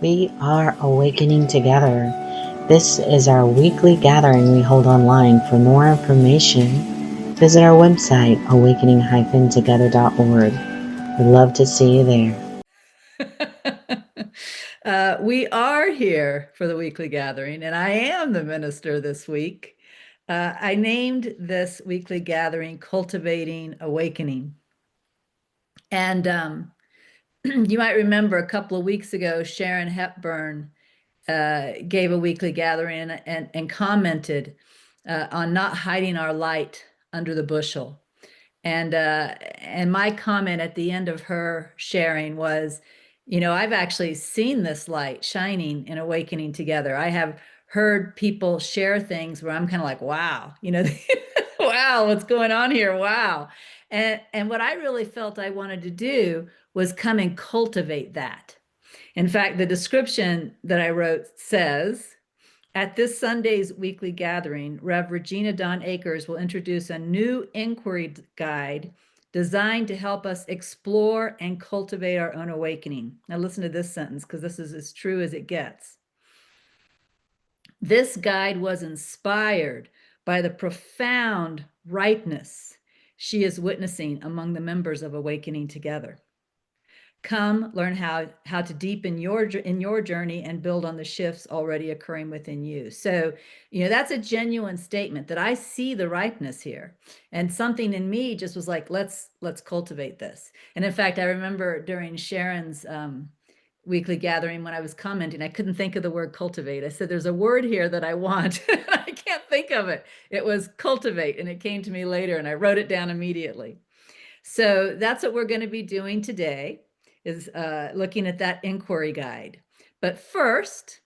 We are awakening together. This is our weekly gathering we hold online. For more information, visit our website, awakening-together.org. We'd love to see you there. We are here for the weekly gathering, and I am the minister this week. I named this weekly gathering Cultivating Awakening. And you might remember a couple of weeks ago, Sharon Hepburn gave a weekly gathering and commented on not hiding our light under the bushel. And my comment at the end of her sharing was, I've actually seen this light shining and awakening together. I have heard people share things where I'm kind of like, wow, wow, what's going on here? Wow. And what I really felt I wanted to do was come and cultivate that. In fact, the description that I wrote says, at this Sunday's weekly gathering, Rev. Regina Dawn Akers will introduce a new inquiry guide designed to help us explore and cultivate our own awakening. Now listen to this sentence, because this is as true as it gets. This guide was inspired by the profound ripeness she is witnessing among the members of Awakening Together. Come learn how to deepen your journey and build on the shifts already occurring within you. So, that's a genuine statement that I see the ripeness here, and something in me just was like, let's cultivate this. And in fact, I remember during Sharon's weekly gathering, when I was commenting, I couldn't think of the word cultivate. I said, there's a word here that I want. I can't think of it. It was cultivate, and it came to me later, and I wrote it down immediately. So that's what we're going to be doing today, is looking at that inquiry guide. But first,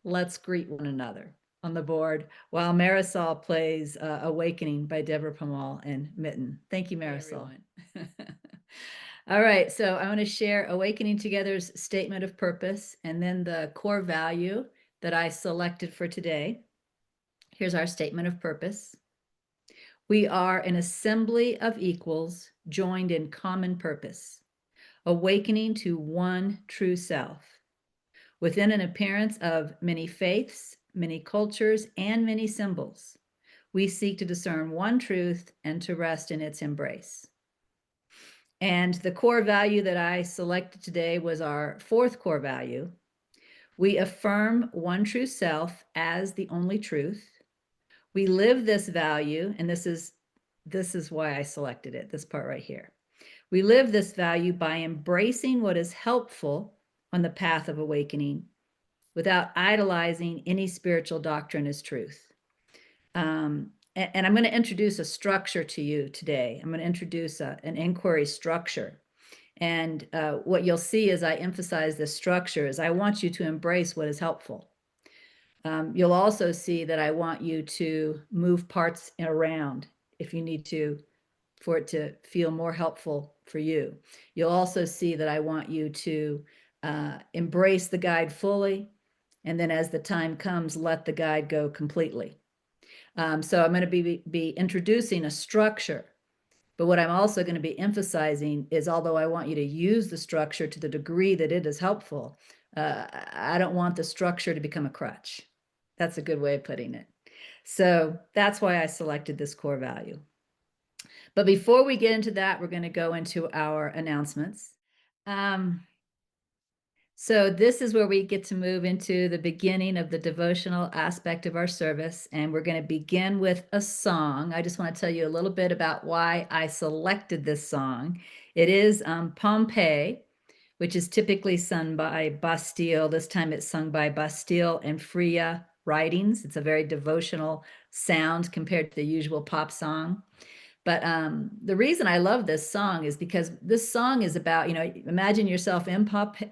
let's greet one another on the board while Marisol plays Awakening by Deborah Pamal and Mitten. Thank you, Marisol. All right, so I want to share Awakening Together's statement of purpose and then the core value that I selected for today. Here's our statement of purpose. We are an assembly of equals joined in common purpose, awakening to one true self. Within an appearance of many faiths, many cultures, and many symbols, we seek to discern one truth and to rest in its embrace. And the core value that I selected today was our fourth core value. We affirm one true self as the only truth. We live this value, and this is why I selected it, this part right here. We live this value by embracing what is helpful on the path of awakening without idolizing any spiritual doctrine as truth. And I'm going to introduce a structure to you today. I'm going to introduce an inquiry structure. And what you'll see as I emphasize this structure is I want you to embrace what is helpful. You'll also see that I want you to move parts around if you need to, for it to feel more helpful for you. You'll also see that I want you to embrace the guide fully, and then as the time comes, let the guide go completely. So I'm going to be introducing a structure, but what I'm also going to be emphasizing is, although I want you to use the structure to the degree that it is helpful, I don't want the structure to become a crutch. That's a good way of putting it. So that's why I selected this core value. But before we get into that, we're going to go into our announcements. So this is where we get to move into the beginning of the devotional aspect of our service, and we're going to begin with a song. I just want to tell you a little bit about why I selected this song. It is Pompeii, which is typically sung by Bastille. This time it's sung by Bastille and Freya Writings. It's a very devotional sound compared to the usual pop song. But the reason I love this song is because this song is about, imagine yourself in Pompeii.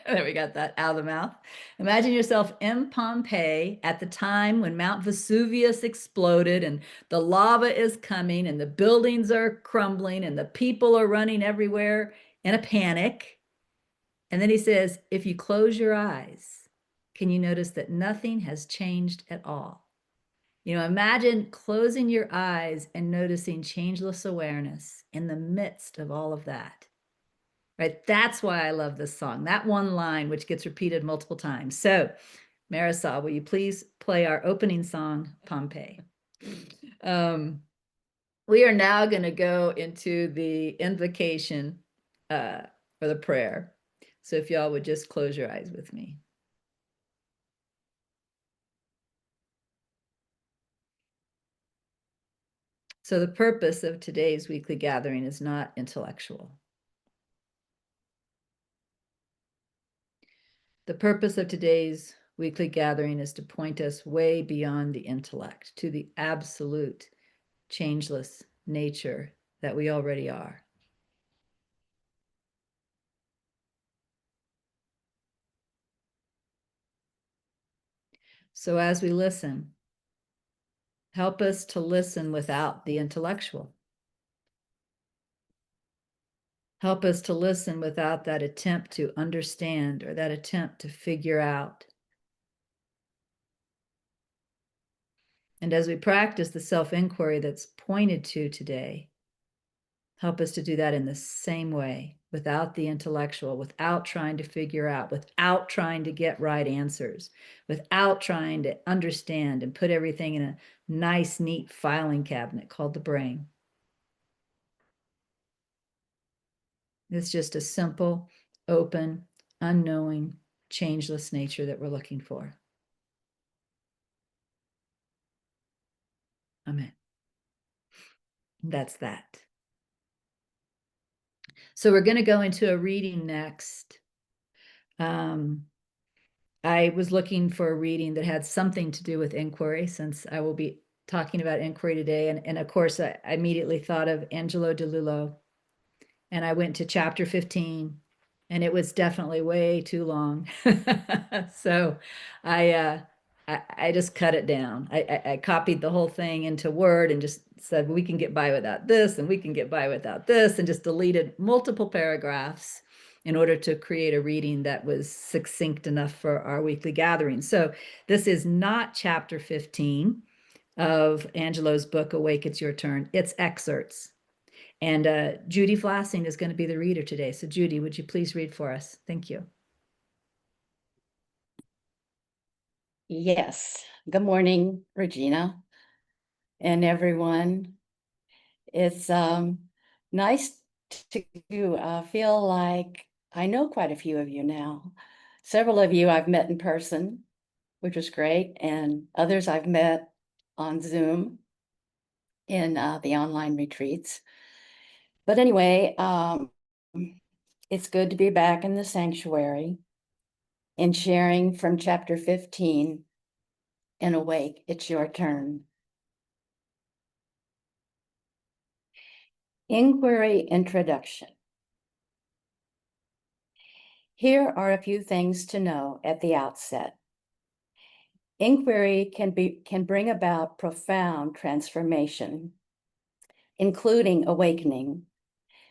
There, we got that out of the mouth. Imagine yourself in Pompeii at the time when Mount Vesuvius exploded and the lava is coming and the buildings are crumbling and the people are running everywhere in a panic. And then he says, if you close your eyes, can you notice that nothing has changed at all? Imagine closing your eyes and noticing changeless awareness in the midst of all of that. right? That's why I love this song, that one line, which gets repeated multiple times. So Marisol, will you please play our opening song, Pompeii? We are now going to go into the invocation for the prayer. So if y'all would just close your eyes with me. So the purpose of today's weekly gathering is not intellectual. The purpose of today's weekly gathering is to point us way beyond the intellect to the absolute, changeless nature that we already are. So as we listen, help us to listen without the intellectual. Help us to listen without that attempt to understand or that attempt to figure out. And as we practice the self-inquiry that's pointed to today, help us to do that in the same way, without the intellectual, without trying to figure out, without trying to get right answers, without trying to understand and put everything in a nice, neat filing cabinet called the brain. It's just a simple, open, unknowing, changeless nature that we're looking for. Amen. That's that. So we're going to go into a reading next. I was looking for a reading that had something to do with inquiry, since I will be talking about inquiry today. And of course, I immediately thought of Angelo Dilullo. And I went to chapter 15, and it was definitely way too long. So I just cut it down. I copied the whole thing into Word and just said, we can get by without this, and we can get by without this, and just deleted multiple paragraphs in order to create a reading that was succinct enough for our weekly gathering. So this is not chapter 15 of Angelo's book, Awake, It's Your Turn. It's excerpts. And Judy Flassing is going to be the reader today. So Judy, would you please read for us? Thank you. Yes. Good morning, Regina and everyone. It's nice to feel like I know quite a few of you now. Several of you I've met in person, which was great, and others I've met on Zoom in the online retreats. But anyway, it's good to be back in the sanctuary and sharing from chapter 15 and Awake, It's Your Turn. Inquiry Introduction. Here are a few things to know at the outset. Inquiry can bring about profound transformation, including awakening,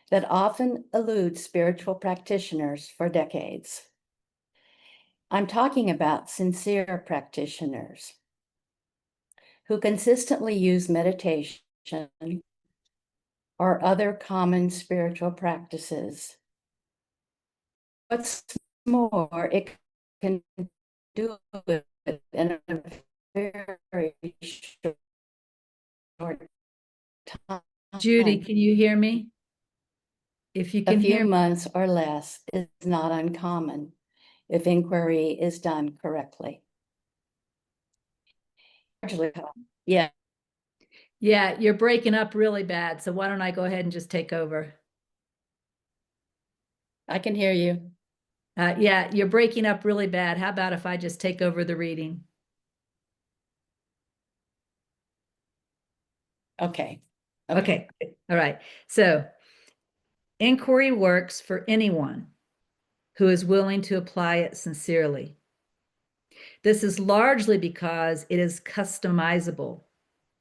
that often eludes spiritual practitioners for decades. I'm talking about sincere practitioners who consistently use meditation or other common spiritual practices. What's more, it can do it in a very short time. Judy, can you hear me? If you A can few hear me. months or less is not uncommon if inquiry is done correctly. Yeah, Yeah, you're breaking up really bad. So why don't I go ahead and just take over? I can hear you. Yeah, you're breaking up really bad. How about if I just take over the reading? Okay. Okay. All right. So inquiry works for anyone who is willing to apply it sincerely. This is largely because it is customizable,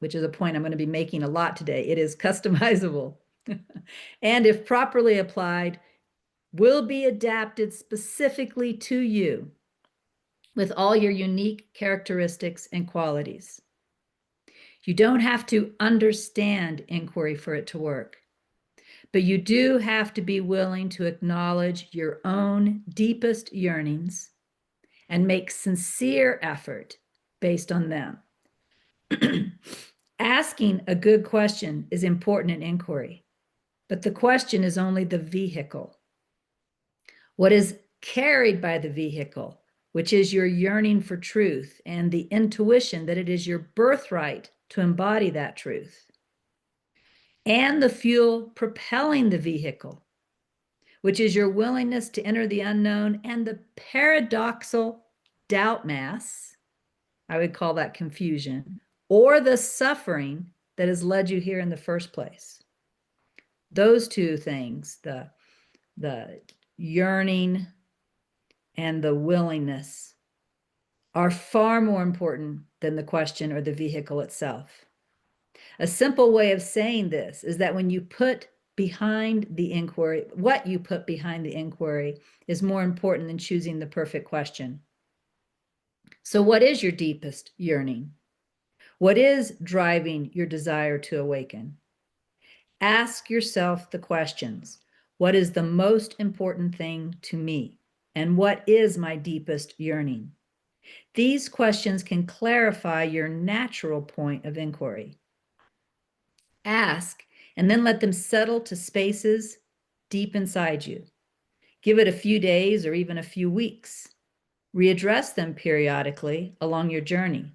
which is a point I'm going to be making a lot today. It is customizable. And if properly applied, will be adapted specifically to you with all your unique characteristics and qualities. You don't have to understand inquiry for it to work, But you do have to be willing to acknowledge your own deepest yearnings and make sincere effort based on them. Asking a good question is important in inquiry, but the question is only the vehicle. What is carried by the vehicle, which is your yearning for truth and the intuition that it is your birthright to embody that truth, and the fuel propelling the vehicle, which is your willingness to enter the unknown and the paradoxical doubt mass, I would call that confusion, or the suffering that has led you here in the first place. Those two things, the yearning and the willingness, are far more important than the question or the vehicle itself. A simple way of saying this is that when you put behind the inquiry, what you put behind the inquiry is more important than choosing the perfect question. So what is your deepest yearning? What is driving your desire to awaken? Ask yourself the questions. What is the most important thing to me? And what is my deepest yearning? These questions can clarify your natural point of inquiry. Ask, and then let them settle to spaces deep inside you. Give it a few days or even a few weeks. Readdress them periodically along your journey.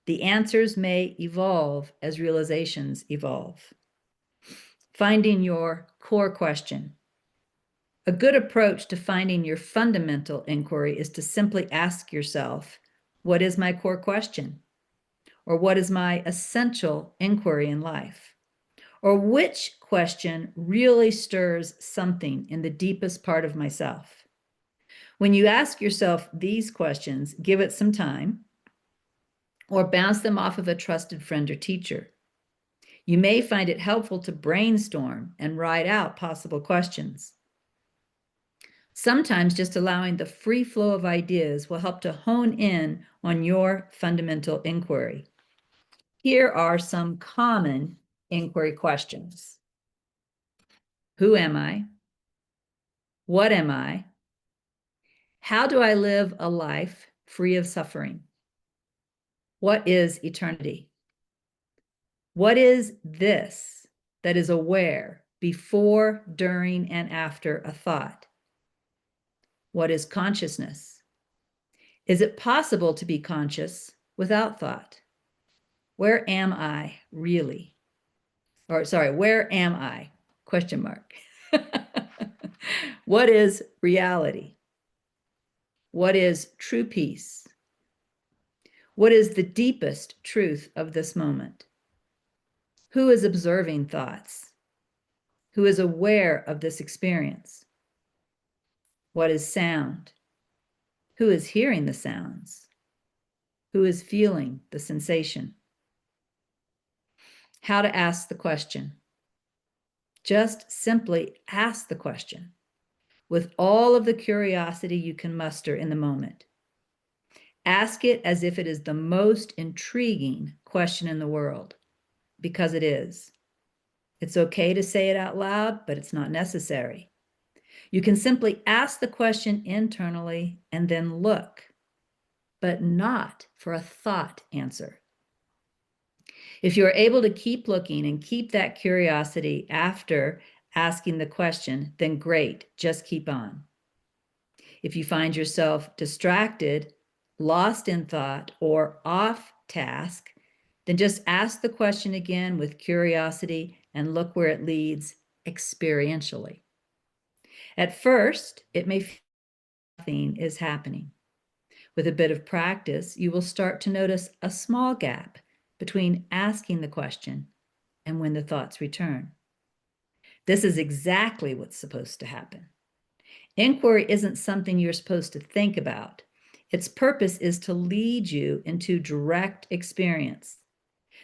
The answers may evolve as realizations evolve. Finding your core question. A good approach to finding your fundamental inquiry is to simply ask yourself, what is my core question? Or what is my essential inquiry in life? Or which question really stirs something in the deepest part of myself? When you ask yourself these questions, give it some time or bounce them off of a trusted friend or teacher. You may find it helpful to brainstorm and write out possible questions. Sometimes just allowing the free flow of ideas will help to hone in on your fundamental inquiry. Here are some common inquiry questions. Who am I? What am I? How do I live a life free of suffering? What is eternity? What is this that is aware before, during, and after a thought? What is consciousness? Is it possible to be conscious without thought? Where am I really? Or sorry, where am I? Question mark. What is reality? What is true peace? What is the deepest truth of this moment? Who is observing thoughts? Who is aware of this experience? What is sound? Who is hearing the sounds? Who is feeling the sensation? How to ask the question. Just simply ask the question with all of the curiosity you can muster in the moment. Ask it as if it is the most intriguing question in the world, because it is. It's okay to say it out loud, but it's not necessary. You can simply ask the question internally and then look, but not for a thought answer. If you're able to keep looking and keep that curiosity after asking the question, then great, just keep on. If you find yourself distracted, lost in thought, or off task, then just ask the question again with curiosity and look where it leads experientially. At first, it may feel nothing is happening. With a bit of practice, you will start to notice a small gap between asking the question and when the thoughts return. This is exactly what's supposed to happen. Inquiry isn't something you're supposed to think about. Its purpose is to lead you into direct experience.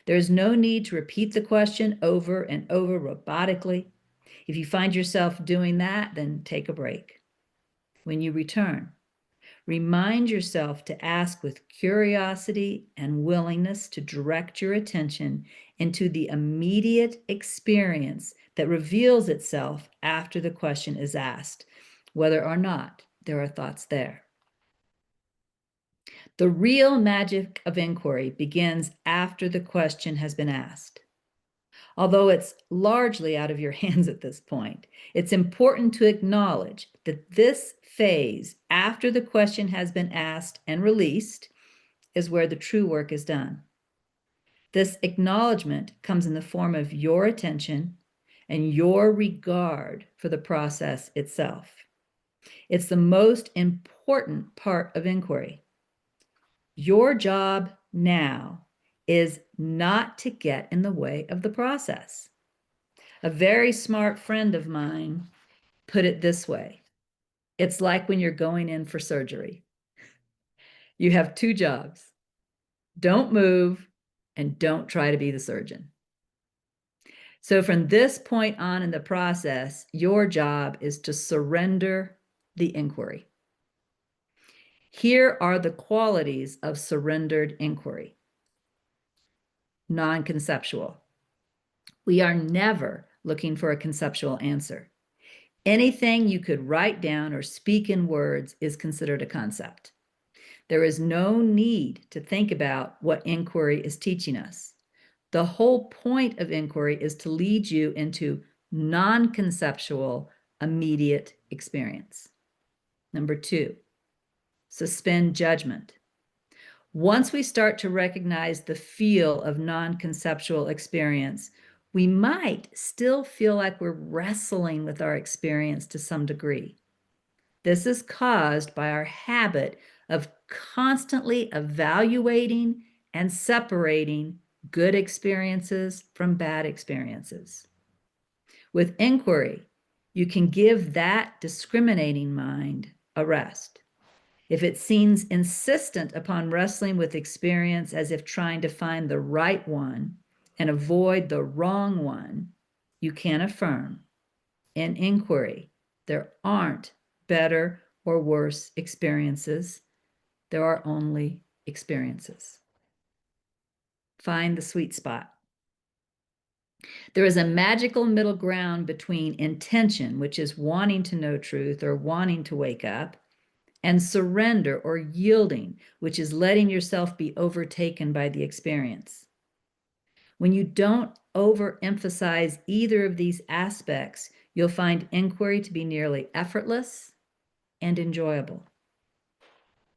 There is no need to repeat the question over and over robotically. If you find yourself doing that, then take a break. When you return, Remind yourself to ask with curiosity and willingness to direct your attention into the immediate experience that reveals itself after the question is asked, whether or not there are thoughts there. The real magic of inquiry begins after the question has been asked. Although it's largely out of your hands at this point, it's important to acknowledge that this phase, after the question has been asked and released, is where the true work is done. This acknowledgement comes in the form of your attention and your regard for the process itself. It's the most important part of inquiry. Your job now is not to get in the way of the process. A very smart friend of mine put it this way. It's like when you're going in for surgery. You have two jobs. Don't move and don't try to be the surgeon. So from this point on in the process, your job is to surrender the inquiry. Here are the qualities of surrendered inquiry. Non-conceptual. We are never looking for a conceptual answer. Anything you could write down or speak in words is considered a concept. There is no need to think about what inquiry is teaching us. The whole point of inquiry is to lead you into non-conceptual, immediate experience. Number 2, suspend judgment. Once we start to recognize the feel of non-conceptual experience, we might still feel like we're wrestling with our experience to some degree. This is caused by our habit of constantly evaluating and separating good experiences from bad experiences. With inquiry, you can give that discriminating mind a rest. If it seems insistent upon wrestling with experience as if trying to find the right one and avoid the wrong one, you can affirm, in inquiry, there aren't better or worse experiences. There are only experiences. Find the sweet spot. There is a magical middle ground between intention, which is wanting to know truth or wanting to wake up, and surrender or yielding, which is letting yourself be overtaken by the experience. When you don't overemphasize either of these aspects, you'll find inquiry to be nearly effortless and enjoyable.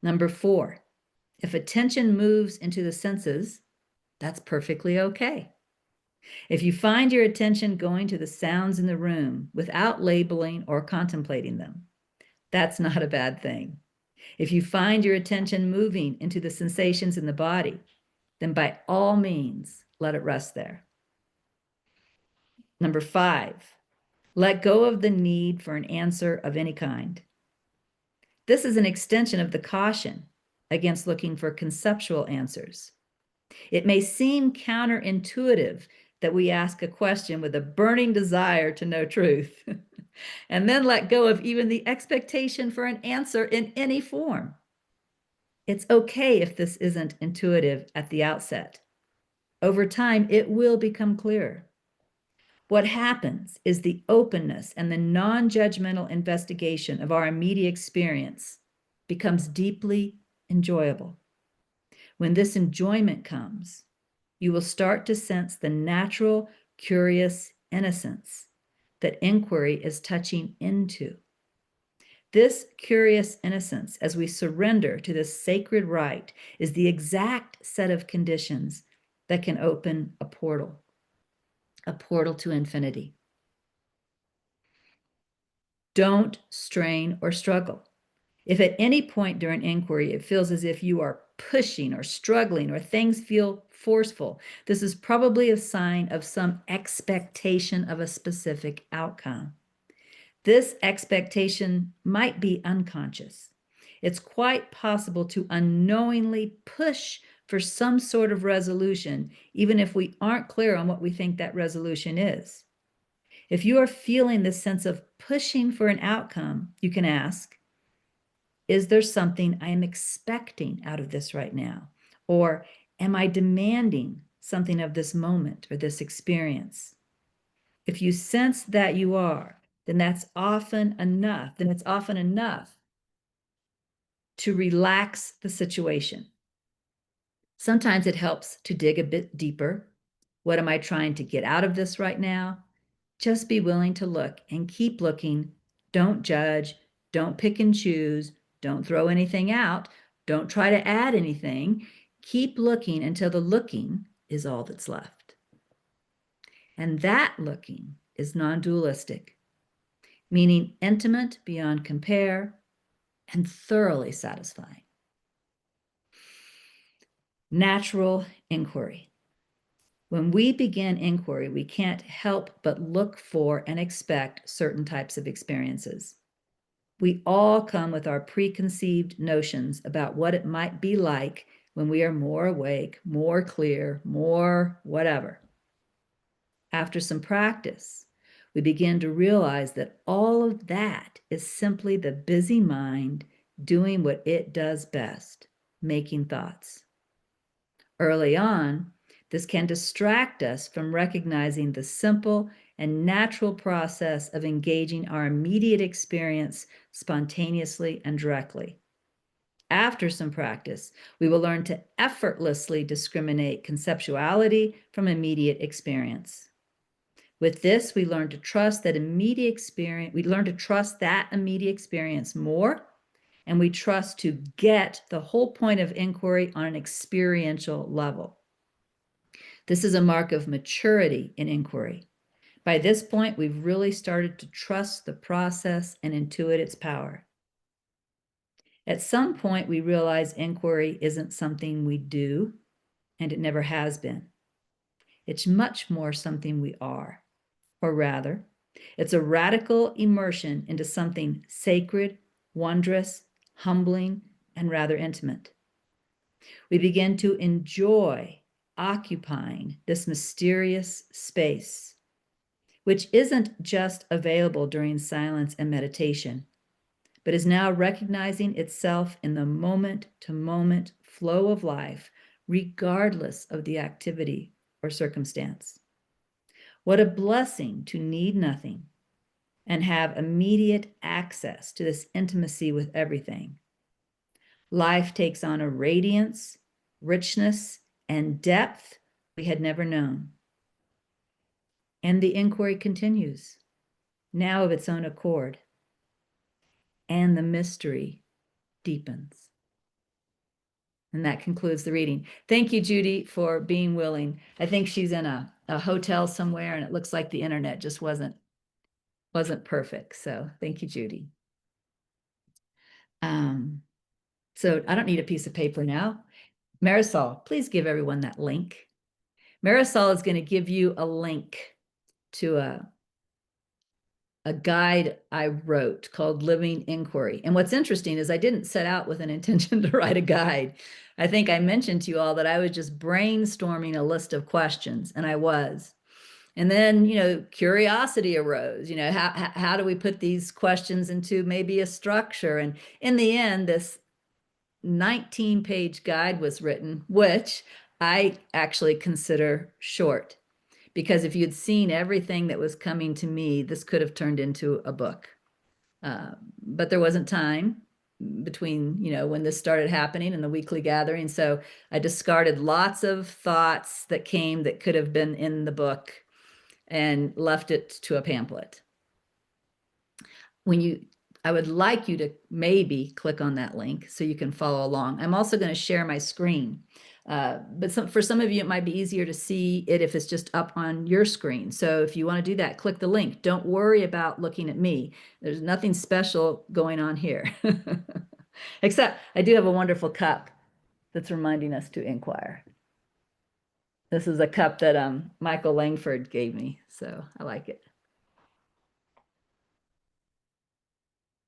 Number 4, if attention moves into the senses, that's perfectly okay. If you find your attention going to the sounds in the room without labeling or contemplating them, that's not a bad thing. If you find your attention moving into the sensations in the body, then by all means, let it rest there. Number 5, let go of the need for an answer of any kind. This is an extension of the caution against looking for conceptual answers. It may seem counterintuitive that we ask a question with a burning desire to know truth, and then let go of even the expectation for an answer in any form. It's okay if this isn't intuitive at the outset. Over time, it will become clearer. What happens is the openness and the non-judgmental investigation of our immediate experience becomes deeply enjoyable. When this enjoyment comes, you will start to sense the natural, curious innocence that inquiry is touching into. This curious innocence, as we surrender to this sacred right, is the exact set of conditions that can open a portal to infinity. Don't strain or struggle. If at any point during inquiry it feels as if you are pushing or struggling or things feel forceful, this is probably a sign of some expectation of a specific outcome. This expectation might be unconscious. It's quite possible to unknowingly push for some sort of resolution, even if we aren't clear on what we think that resolution is. If you are feeling this sense of pushing for an outcome, you can ask, Is there something I am expecting out of this right now? Or am I demanding something of this moment or this experience? If you sense that you are, then that's often enough. Then it's often enough to relax the situation. Sometimes it helps to dig a bit deeper. What am I trying to get out of this right now? Just be willing to look and keep looking. Don't judge. Don't pick and choose. Don't throw anything out. Don't try to add anything. Keep looking until the looking is all that's left. And that looking is non-dualistic, meaning intimate beyond compare and thoroughly satisfying. Natural inquiry. When we begin inquiry, we can't help but look for and expect certain types of experiences. We all come with our preconceived notions about what it might be like when we are more awake, more clear, more whatever. After some practice, we begin to realize that all of that is simply the busy mind doing what it does best, making thoughts. Early on, this can distract us from recognizing the simple and natural process of engaging our immediate experience spontaneously and directly. After some practice, we will learn to effortlessly discriminate conceptuality from immediate experience. With this, we learn to trust that immediate experience more, and we trust to get the whole point of inquiry on an experiential level. This is a mark of maturity in inquiry. By this point, we've really started to trust the process and intuit its power. At some point, we realize inquiry isn't something we do, and it never has been. It's much more something we are, or rather, it's a radical immersion into something sacred, wondrous, humbling, and rather intimate. We begin to enjoy occupying this mysterious space, which isn't just available during silence and meditation, but is now recognizing itself in the moment-to-moment flow of life, regardless of the activity or circumstance. What a blessing to need nothing and have immediate access to this intimacy with everything. Life takes on a radiance, richness, and depth we had never known. And the inquiry continues, now of its own accord, and the mystery deepens. And that concludes the reading. Thank you, Judy, for being willing. I think she's in a hotel somewhere, and it looks like the internet just wasn't perfect. So thank you, Judy. So I don't need a piece of paper now. Marisol, please give everyone that link. Marisol is going to give you a link to a guide I wrote called Living Inquiry. And what's interesting is I didn't set out with an intention to write a guide. I think I mentioned to you all that I was just brainstorming a list of questions, and I was. And then, curiosity arose, how do we put these questions into maybe a structure? And in the end, this 19-page guide was written, which I actually consider short, because if you'd seen everything that was coming to me, this could have turned into a book. But there wasn't time between, when this started happening and the weekly gathering. So I discarded lots of thoughts that came that could have been in the book and left it to a pamphlet. I would like you to maybe click on that link so you can follow along. I'm also going to share my screen. But for some of you, it might be easier to see it if it's just up on your screen. So if you want to do that, click the link. Don't worry about looking at me. There's nothing special going on here. Except I do have a wonderful cup that's reminding us to inquire. This is a cup that Michael Langford gave me, so I like it.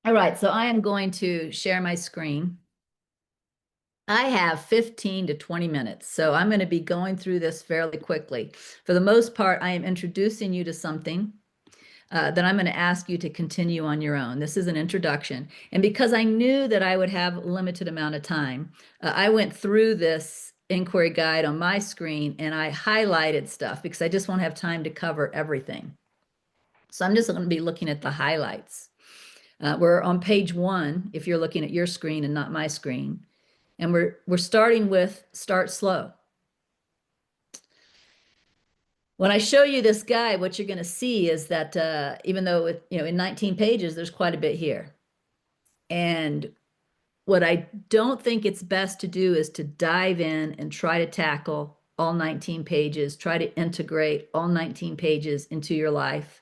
All right, so I am going to share my screen. I have 15 to 20 minutes, so I'm going to be going through this fairly quickly. For the most part, I am introducing you to something. then I'm going to ask you to continue on your own. This is an introduction. And because I knew that I would have a limited amount of time, I went through this inquiry guide on my screen and I highlighted stuff because I just won't have time to cover everything. So I'm just going to be looking at the highlights. We're on page 1 if you're looking at your screen and not my screen. And we're starting with start slow. When I show you this guide, what you're going to see is that even though in 19 pages, there's quite a bit here. And what I don't think it's best to do is to dive in and try to tackle all 19 pages, try to integrate all 19 pages into your life.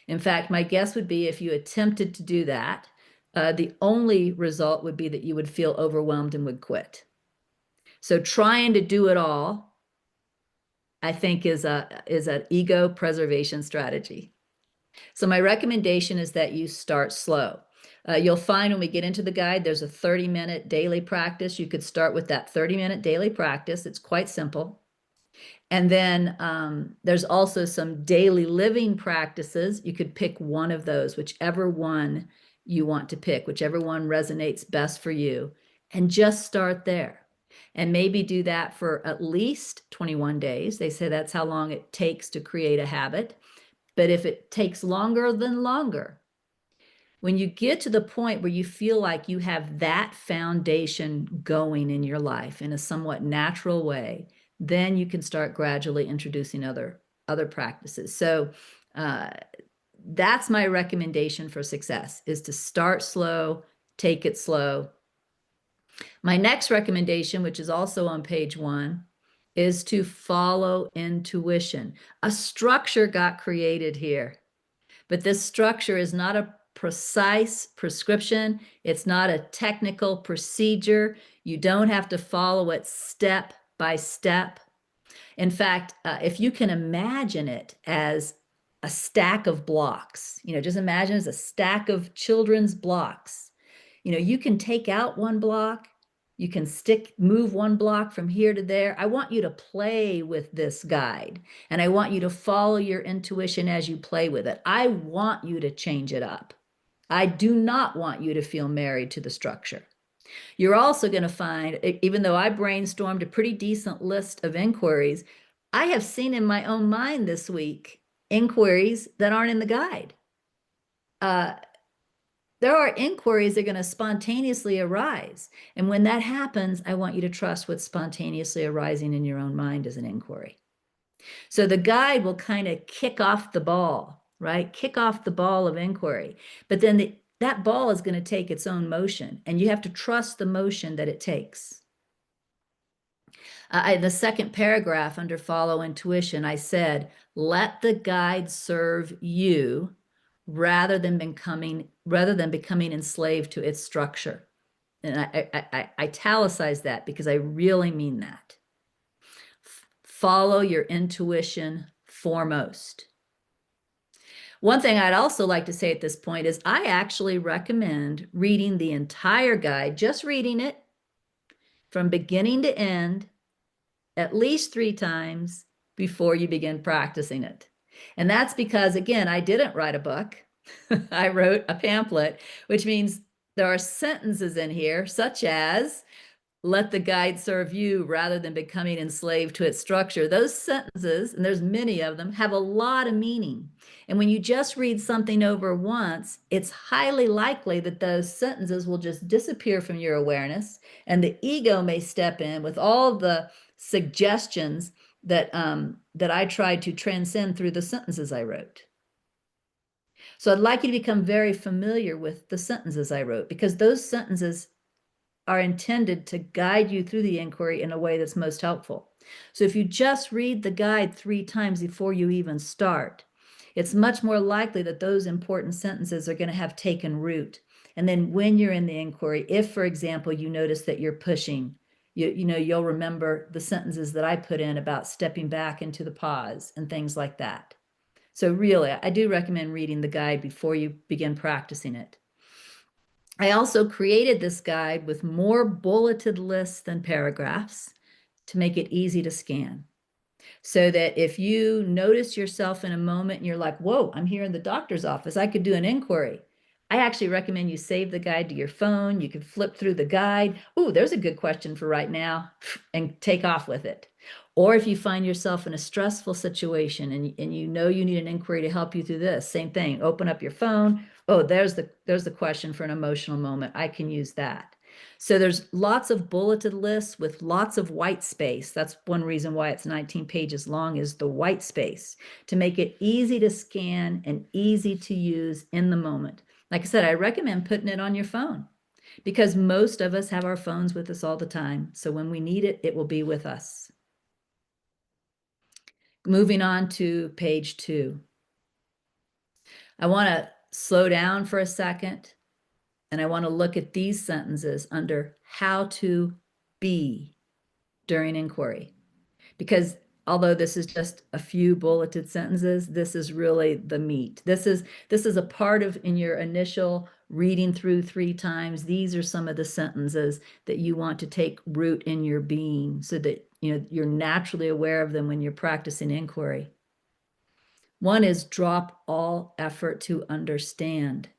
In fact, my guess would be if you attempted to do that, the only result would be that you would feel overwhelmed and would quit. So trying to do it all, I think, is an ego preservation strategy. So my recommendation is that you start slow. You'll find when we get into the guide, there's a 30-minute daily practice. You could start with that 30-minute daily practice. It's quite simple. And then there's also some daily living practices. You could pick one of those, whichever one you want to pick, whichever one resonates best for you, and just start there. And maybe do that for at least 21 days. They say that's how long it takes to create a habit. But if it takes longer, then longer. When you get to the point where you feel like you have that foundation going in your life in a somewhat natural way, then you can start gradually introducing other practices. So that's my recommendation for success, is to start slow, take it slow. My next recommendation, which is also on page 1, is to follow intuition. A structure got created here, but this structure is not a precise prescription. It's not a technical procedure. You don't have to follow it step by step. In fact, if you can imagine it as a stack of blocks, just imagine as a stack of children's blocks. You can take out one block, you can move one block from here to there. I want you to play with this guide, and I want you to follow your intuition as you play with it. I want you to change it up. I do not want you to feel married to the structure. You're also going to find, even though I brainstormed a pretty decent list of inquiries, I have seen in my own mind this week inquiries that aren't in the guide. There are inquiries that are going to spontaneously arise. And when that happens, I want you to trust what's spontaneously arising in your own mind as an inquiry. So the guide will kind of kick off the ball, right? Kick off the ball of inquiry. But then that ball is going to take its own motion, and you have to trust the motion that it takes. In the second paragraph under follow intuition, I said, let the guide serve you rather than becoming enslaved to its structure. And I italicize that because I really mean that. Follow your intuition foremost. One thing I'd also like to say at this point is I actually recommend reading the entire guide, just reading it from beginning to end, at least 3 times before you begin practicing it. And that's because, again, I didn't write a book. I wrote a pamphlet, which means there are sentences in here such as, let the guide serve you rather than becoming enslaved to its structure. Those sentences, and there's many of them, have a lot of meaning. And when you just read something over once, it's highly likely that those sentences will just disappear from your awareness, and the ego may step in with all the suggestions that I tried to transcend through the sentences I wrote. So I'd like you to become very familiar with the sentences I wrote, because those sentences are intended to guide you through the inquiry in a way that's most helpful. So if you just read the guide 3 times before you even start, it's much more likely that those important sentences are going to have taken root. And then when you're in the inquiry, if, for example, you notice that you're pushing, you'll remember the sentences that I put in about stepping back into the pause and things like that. So really, I do recommend reading the guide before you begin practicing it. I also created this guide with more bulleted lists than paragraphs to make it easy to scan. So that if you notice yourself in a moment and you're like, whoa, I'm here in the doctor's office, I could do an inquiry. I actually recommend you save the guide to your phone. You can flip through the guide. Ooh, there's a good question for right now, and take off with it. Or if you find yourself in a stressful situation and you know you need an inquiry to help you through this, same thing. Open up your phone. Oh, there's the question for an emotional moment. I can use that. So there's lots of bulleted lists with lots of white space. That's one reason why it's 19 pages long, is the white space, to make it easy to scan and easy to use in the moment. Like I said, I recommend putting it on your phone because most of us have our phones with us all the time. So when we need it, it will be with us. Moving on to page 2. I want to slow down for a second, and I want to look at these sentences under how to be during inquiry. Because although this is just a few bulleted sentences, this is really the meat. This is a part of, in your initial reading through 3 times, these are some of the sentences that you want to take root in your being so that you're naturally aware of them when you're practicing inquiry. One is drop all effort to understand.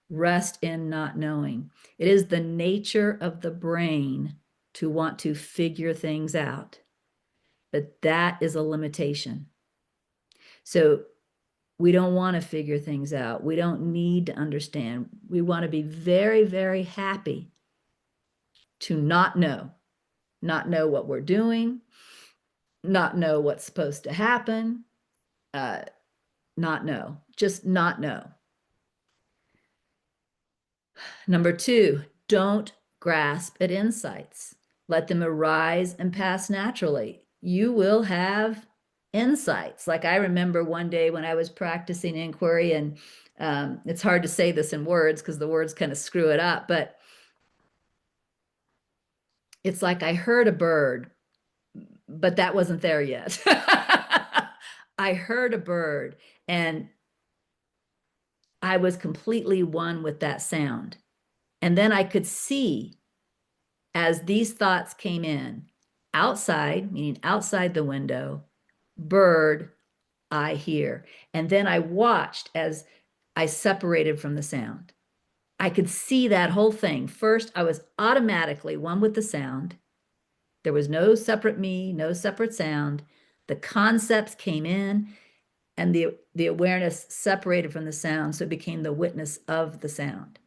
Rest in not knowing. It is the nature of the brain to want to figure things out, but that is a limitation. So we don't want to figure things out. We don't need to understand. We want to be very, very happy to not know what we're doing, not know what's supposed to happen, just not know. Number 2, don't grasp at insights. Let them arise and pass naturally. You will have insights. Like I remember one day when I was practicing inquiry, and it's hard to say this in words because the words kind of screw it up, but it's like I heard a bird, but that wasn't there yet. I heard a bird and I was completely one with that sound. And then I could see, as these thoughts came in, outside, meaning outside the window, bird, I hear. And then I watched as I separated from the sound. I could see that whole thing. First, I was automatically one with the sound. There was no separate me, no separate sound. The concepts came in, and the awareness separated from the sound, so it became the witness of the sound.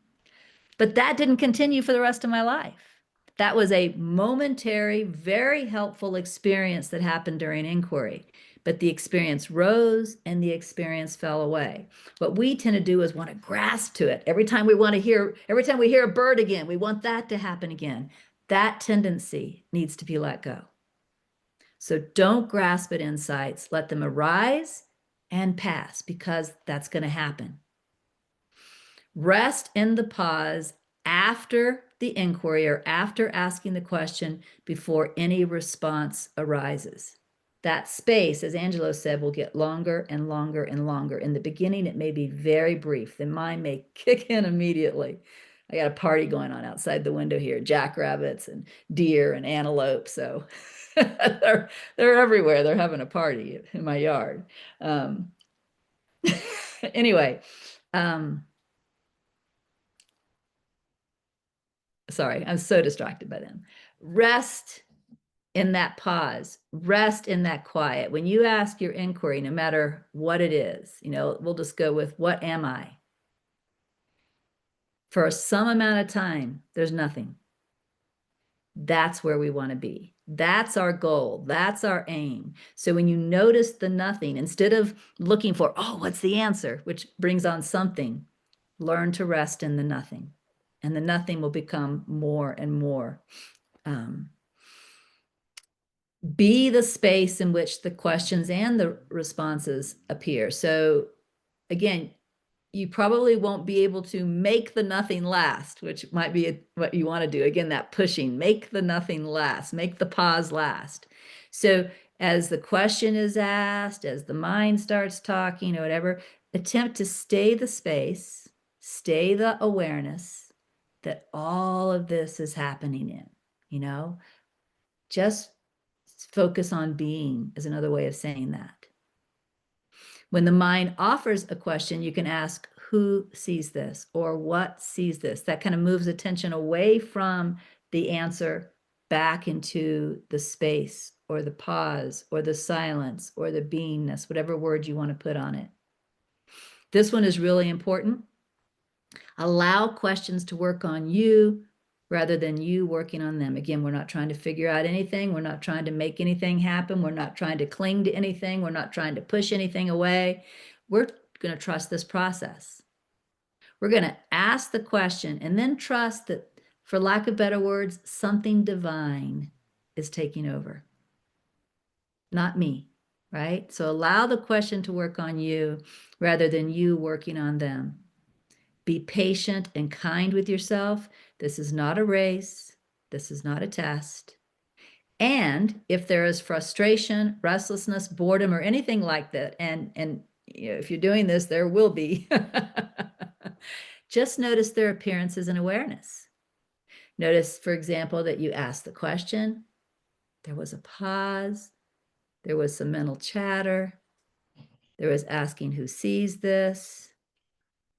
But that didn't continue for the rest of my life. That was a momentary, very helpful experience that happened during inquiry. But the experience rose and the experience fell away. What we tend to do is want to grasp to it. Every time we hear a bird again, we want that to happen again. That tendency needs to be let go. So don't grasp at insights. Let them arise and pass, because that's going to happen. Rest in the pause after the inquiry, or after asking the question, before any response arises. That space, as Angelo said, will get longer and longer and longer. In the beginning, it may be very brief. The mind may kick in immediately. I got a party going on outside the window here, jackrabbits and deer and antelope. So they're everywhere. They're having a party in my yard. Anyway, sorry, I'm so distracted by them. Rest in that pause, rest in that quiet. When you ask your inquiry, no matter what it is, we'll just go with, what am I? For some amount of time, there's nothing. That's where we want to be. That's our goal. That's our aim. So when you notice the nothing, instead of looking for, oh, what's the answer, which brings on something, learn to rest in the nothing. And the nothing will become more and more. Be the space in which the questions and the responses appear. So again, you probably won't be able to make the nothing last, which might be what you want to do. Again, that pushing, make the nothing last, make the pause last. So as the question is asked, as the mind starts talking or whatever, attempt to stay the space, stay the awareness that all of this is happening in, just Focus on being is another way of saying that. When the mind offers a question, you can ask, who sees this or what sees this? That kind of moves attention away from the answer back into the space or the pause or the silence or the beingness, whatever word you want to put on it. This one is really important. Allow questions to work on you rather than you working on them. Again, we're not trying to figure out anything. We're not trying to make anything happen. We're not trying to cling to anything. We're not trying to push anything away. We're going to trust this process. We're going to ask the question and then trust that, for lack of better words, something divine is taking over, not me, right? So allow the question to work on you rather than you working on them. Be patient and kind with yourself. This is not a race. This is not a test. And if there is frustration, restlessness, boredom, or anything like that, and you know, if you're doing this, there will be, just notice their appearances and awareness. Notice, for example, that you asked the question, there was a pause, there was some mental chatter, there was asking who sees this,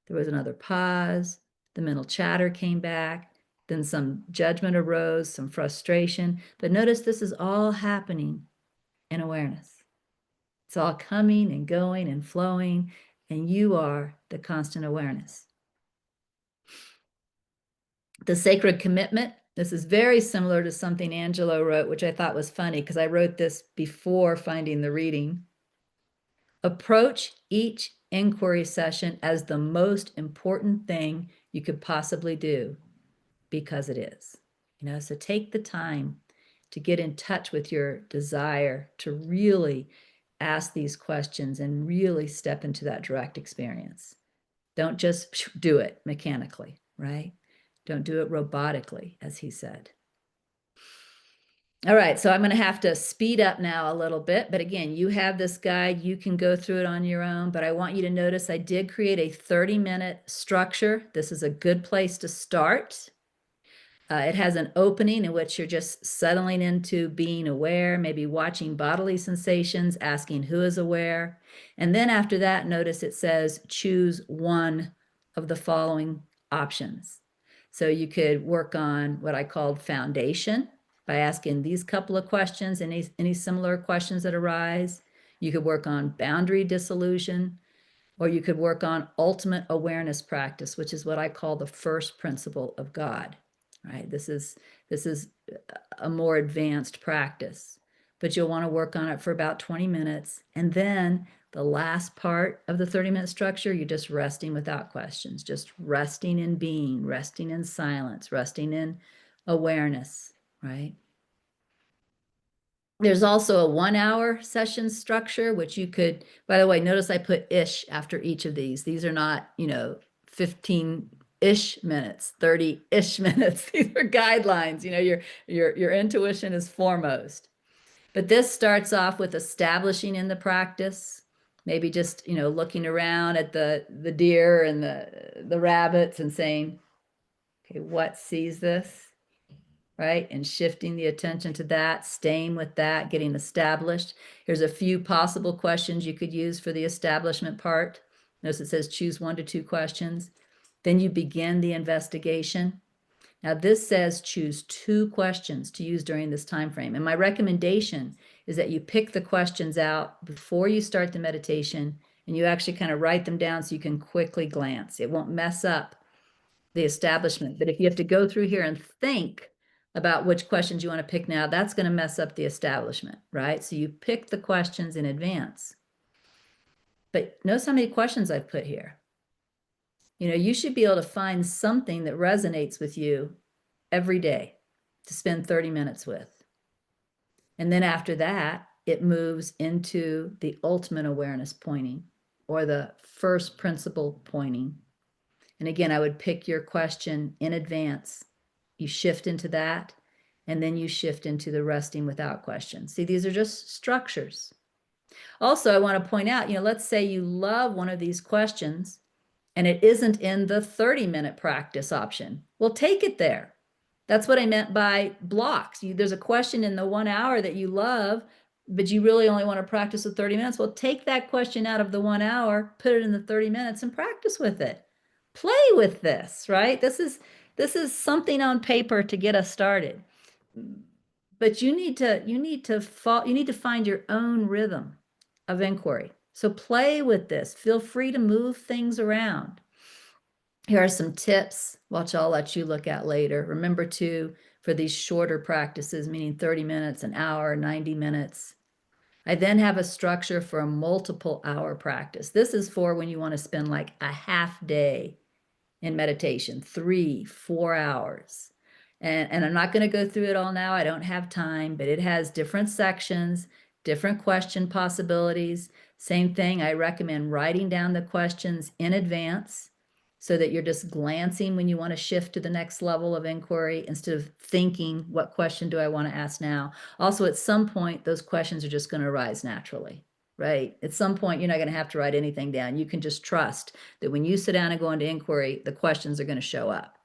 there was another pause, the mental chatter came back, then some judgment arose, some frustration. But notice this is all happening in awareness. It's all coming and going and flowing, and you are the constant awareness. The sacred commitment. This is very similar to something Angelo wrote, which I thought was funny because I wrote this before finding the reading. Approach each inquiry session as the most important thing you could possibly do, because it is. You know, so take the time to get in touch with your desire to really ask these questions and really step into that direct experience. Don't just do it mechanically, right? Don't do it robotically, as he said. All right, so I'm going to have to speed up now a little bit. But again, you have this guide. You can go through it on your own. But I want you to notice I did create a 30-minute structure. This is a good place to start. It has an opening in which you're just settling into being aware, maybe watching bodily sensations, asking who is aware. And then after that, notice it says choose one of the following options. So you could work on what I called foundation by asking these couple of questions, any similar questions that arise. You could work on boundary dissolution, or you could work on ultimate awareness practice, which is what I call the first principle of God. Right? This is a more advanced practice, but you'll want to work on it for about 20 minutes. And then the last part of the 30-minute structure, you're just resting without questions, just resting in being, resting in silence, resting in awareness, right? There's also a 1-hour session structure, which you could, by the way, notice I put ish after each of these. These are not, 15-ish minutes, 30-ish minutes. These are guidelines. Your intuition is foremost. But this starts off with establishing in the practice, maybe just, looking around at the deer and the rabbits and saying, okay, what sees this? Right? And shifting the attention to that, staying with that, getting established. Here's a few possible questions you could use for the establishment part. Notice it says choose 1 to 2 questions. Then you begin the investigation. Now this says choose 2 questions to use during this time frame. And my recommendation is that you pick the questions out before you start the meditation and you actually kind of write them down so you can quickly glance. It won't mess up the establishment. But if you have to go through here and think about which questions you want to pick now, that's going to mess up the establishment, right? So you pick the questions in advance. But notice how many questions I've put here. You should be able to find something that resonates with you every day to spend 30 minutes with. And then after that, it moves into the ultimate awareness pointing or the first principle pointing. And again, I would pick your question in advance. You shift into that, and then you shift into the resting without question. See, these are just structures. Also, I want to point out, let's say you love one of these questions and it isn't in the 30-minute practice option. Well, take it there. That's what I meant by blocks. There's a question in the 1 hour that you love, but you really only want to practice with 30 minutes. Well, take that question out of the 1 hour, put it in the 30 minutes and practice with it. Play with this, right? This is something on paper to get us started. But you need to find your own rhythm of inquiry. So play with this. Feel free to move things around. Here are some tips, which I'll let you look at later. Remember to, for these shorter practices, meaning 30 minutes, an hour, 90 minutes. I then have a structure for a multiple hour practice. This is for when you want to spend like a half day in meditation, 3, 4 hours. And I'm not going to go through it all now. I don't have time, but it has different sections, different question possibilities. Same thing, I recommend writing down the questions in advance so that you're just glancing when you want to shift to the next level of inquiry instead of thinking, what question do I want to ask now? Also, at some point, those questions are just going to arise naturally, right? At some point, you're not going to have to write anything down. You can just trust that when you sit down and go into inquiry, the questions are going to show up.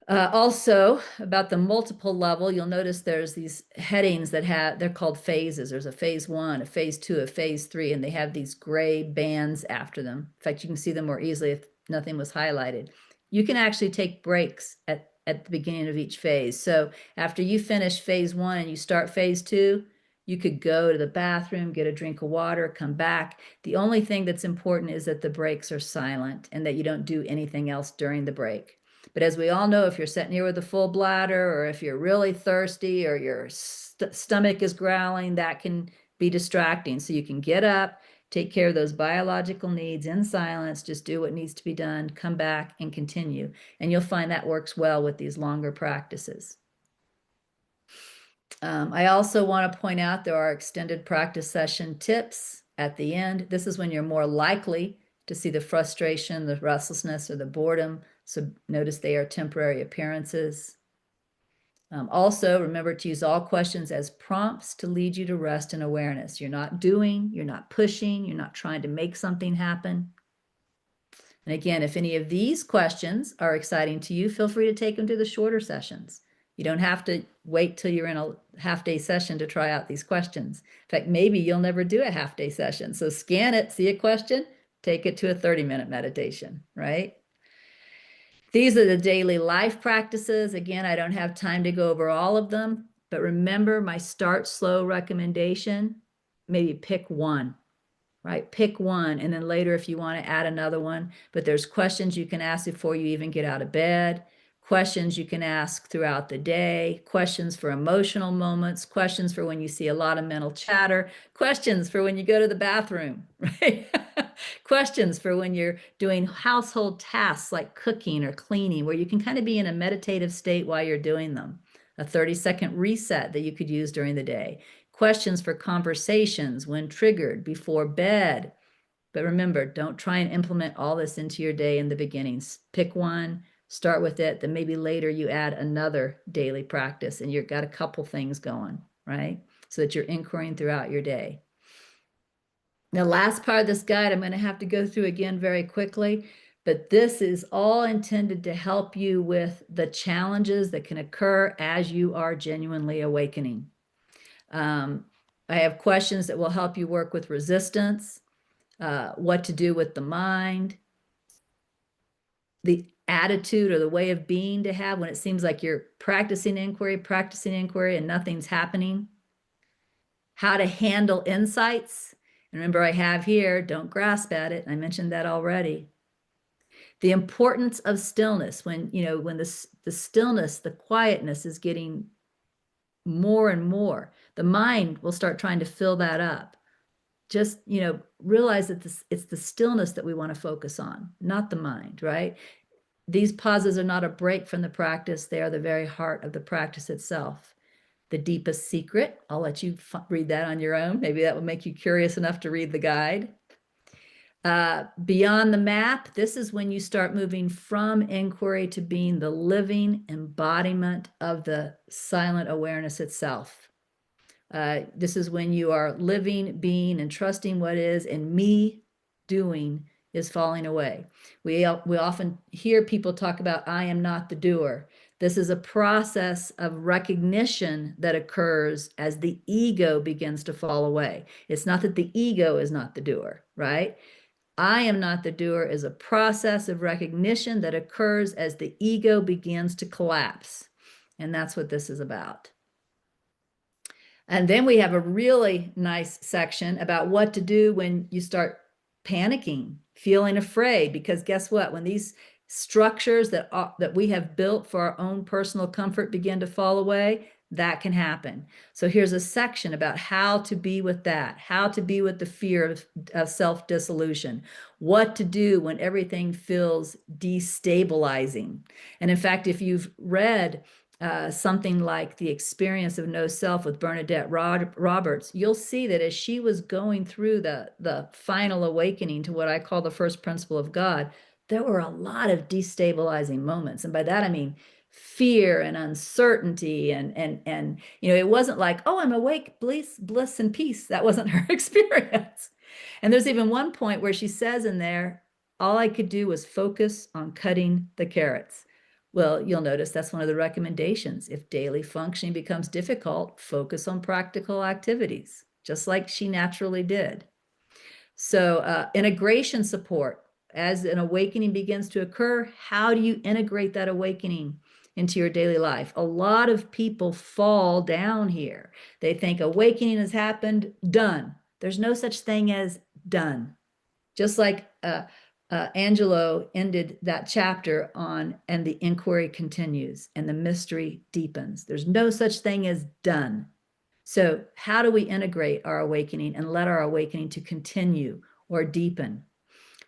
Also, about the multiple level, you'll notice there's these headings that they're called phases. There's a phase 1, a phase 2, a phase 3, and they have these gray bands after them. In fact, you can see them more easily if nothing was highlighted. You can actually take breaks at the beginning of each phase. So after you finish phase 1 and you start phase 2, you could go to the bathroom, get a drink of water, come back. The only thing that's important is that the breaks are silent and that you don't do anything else during the break. But as we all know, if you're sitting here with a full bladder, or if you're really thirsty, or your stomach is growling, that can be distracting. So you can get up, take care of those biological needs in silence, just do what needs to be done, come back and continue. And you'll find that works well with these longer practices. I also want to point out there are extended practice session tips at the end. This is when you're more likely to see the frustration, the restlessness, or the boredom. So notice they are temporary appearances. Also, remember to use all questions as prompts to lead you to rest and awareness. You're not doing, you're not pushing, you're not trying to make something happen. And again, if any of these questions are exciting to you, feel free to take them to the shorter sessions. You don't have to wait till you're in a half-day session to try out these questions. In fact, maybe you'll never do a half-day session. So scan it, see a question, take it to a 30-minute meditation, right? These are the daily life practices. Again, I don't have time to go over all of them, but remember my start slow recommendation, maybe pick one. Right? Pick one, and then later if you want to add another one. But there's questions you can ask before you even get out of bed, questions you can ask throughout the day, questions for emotional moments, questions for when you see a lot of mental chatter, questions for when you go to the bathroom, right? Questions for when you're doing household tasks like cooking or cleaning, where you can kind of be in a meditative state while you're doing them. A 30-second reset that you could use during the day. Questions for conversations when triggered before bed. But remember, don't try and implement all this into your day in the beginning. Pick one, start with it, then maybe later you add another daily practice and you've got a couple things going, right? So that you're inquiring throughout your day. The last part of this guide, I'm going to have to go through again very quickly, but this is all intended to help you with the challenges that can occur as you are genuinely awakening. I have questions that will help you work with resistance, what to do with the mind, the attitude or the way of being to have when it seems like you're practicing inquiry, and nothing's happening, how to handle insights. And remember, I have here, don't grasp at it. I mentioned that already. The importance of stillness when the stillness, the quietness is getting more and more, the mind will start trying to fill that up. Just, realize that it's the stillness that we want to focus on, not the mind, right? These pauses are not a break from the practice. They are the very heart of the practice itself. The deepest secret, I'll let you read that on your own. Maybe that will make you curious enough to read the guide. Beyond the map, this is when you start moving from inquiry to being the living embodiment of the silent awareness itself. This is when you are living, being, and trusting what is, and me doing is falling away. We often hear people talk about, I am not the doer. This is a process of recognition that occurs as the ego begins to fall away. It's not that the ego is not the doer, right? I am not the doer is a process of recognition that occurs as the ego begins to collapse. And that's what this is about. And then we have a really nice section about what to do when you start panicking, feeling afraid, because guess what? When these structures that we have built for our own personal comfort begin to fall away, that can happen. So here's a section about how to be with that, how to be with the fear of self-dissolution, what to do when everything feels destabilizing. And in fact, if you've read something like The Experience of No Self with Bernadette Roberts, you'll see that as she was going through the final awakening to what I call the first principle of God, there were a lot of destabilizing moments. And by that, I mean fear and uncertainty. And it wasn't like, oh, I'm awake, bliss and peace. That wasn't her experience. And there's even one point where she says in there, all I could do was focus on cutting the carrots. Well, you'll notice that's one of the recommendations. If daily functioning becomes difficult, focus on practical activities, just like she naturally did. So integration support, as an awakening begins to occur, how do you integrate that awakening into your daily life? A lot of people fall down here. They think awakening has happened, done. There's no such thing as done. Just like Angelo ended that chapter on, and the inquiry continues and the mystery deepens. There's no such thing as done. So how do we integrate our awakening and let our awakening to continue or deepen?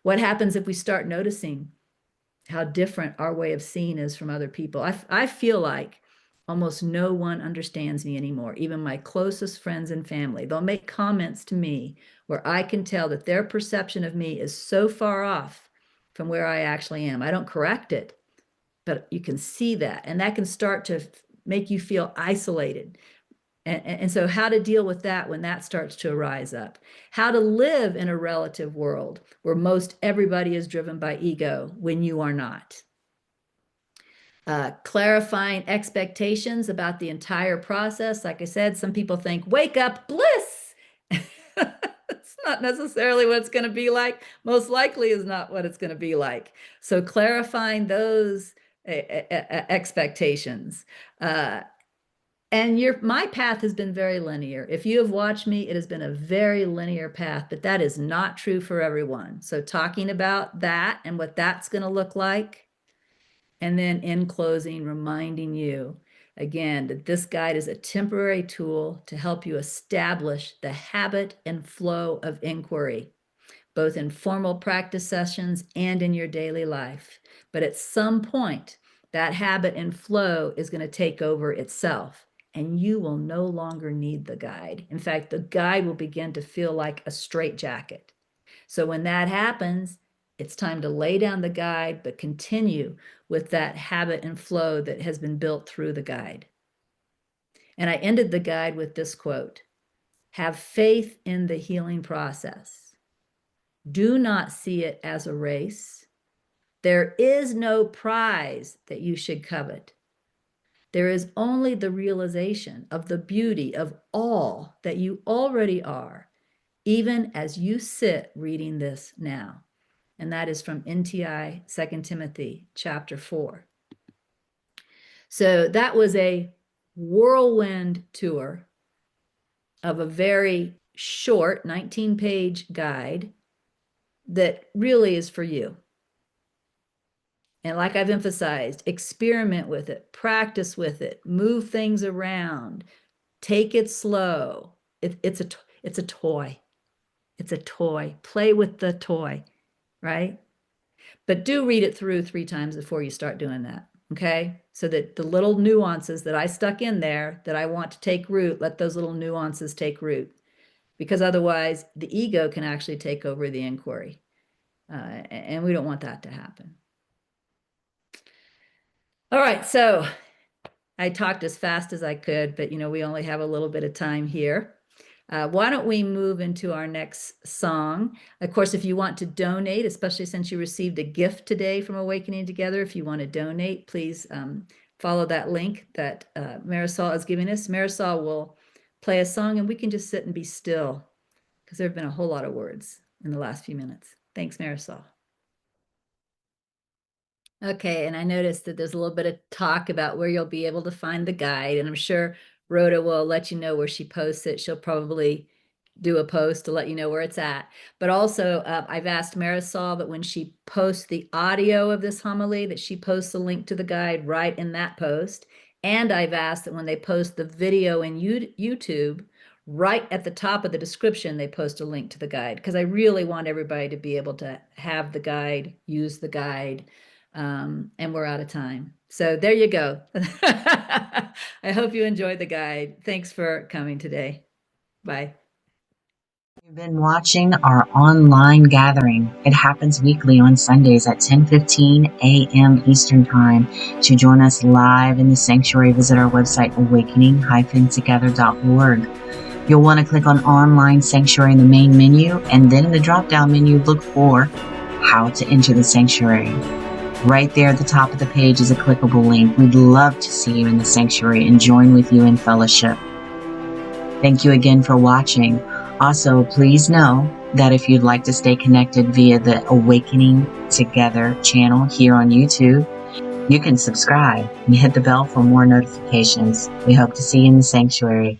What happens if we start noticing how different our way of seeing is from other people? I feel like almost no one understands me anymore, even my closest friends and family. They'll make comments to me where I can tell that their perception of me is so far off from where I actually am. I don't correct it, but you can see that. And that can start to make you feel isolated. And so how to deal with that when that starts to rise up, how to live in a relative world where most everybody is driven by ego when you are not. Clarifying expectations about the entire process. Like I said, some people think, wake up, bliss. It's not necessarily what it's going to be like. Most likely is not what it's going to be like. So clarifying those expectations. And my path has been very linear. If you have watched me, it has been a very linear path, but that is not true for everyone. So talking about that and what that's going to look like. And then in closing, reminding you again that this guide is a temporary tool to help you establish the habit and flow of inquiry, both in formal practice sessions and in your daily life. But at some point, that habit and flow is going to take over itself, and you will no longer need the guide. In fact, the guide will begin to feel like a straitjacket. So when that happens, it's time to lay down the guide, but continue with that habit and flow that has been built through the guide. And I ended the guide with this quote: have faith in the healing process. Do not see it as a race. There is no prize that you should covet. There is only the realization of the beauty of all that you already are, even as you sit reading this now. And that is from NTI 2 Timothy chapter 4. So that was a whirlwind tour of a very short 19-page guide that really is for you. And like I've emphasized, experiment with it, practice with it, move things around, take it slow. It's a toy. It's a toy. Play with the toy, right? But do read it through 3 times before you start doing that, okay? So that the little nuances that I stuck in there that I want to take root, let those little nuances take root. Because otherwise, the ego can actually take over the inquiry. And we don't want that to happen. All right, so I talked as fast as I could, but we only have a little bit of time here. Why don't we move into our next song? Of course, if you want to donate, especially since you received a gift today from Awakening Together, if you want to donate, please follow that link that Marisol is giving us. Marisol will play a song and we can just sit and be still because there have been a whole lot of words in the last few minutes. Thanks, Marisol. Okay, and I noticed that there's a little bit of talk about where you'll be able to find the guide, and I'm sure Rhoda will let you know where she posts it. She'll probably do a post to let you know where it's at. But also, I've asked Marisol that when she posts the audio of this homily, that she posts a link to the guide right in that post. And I've asked that when they post the video in YouTube, right at the top of the description, they post a link to the guide, because I really want everybody to be able to have the guide, use the guide. And we're out of time. So there you go. I hope you enjoyed the guide. Thanks for coming today. Bye. You've been watching our online gathering. It happens weekly on Sundays at 10:15 a.m. Eastern Time. To join us live in the sanctuary, visit our website, awakening-together.org. You'll want to click on Online Sanctuary in the main menu, and then in the drop-down menu, look for How to Enter the Sanctuary. Right there at the top of the page is a clickable link. We'd love to see you in the sanctuary and join with you in fellowship. Thank you again for watching. Also, please know that if you'd like to stay connected via the Awakening Together channel here on YouTube, you can subscribe and hit the bell for more notifications. We hope to see you in the sanctuary.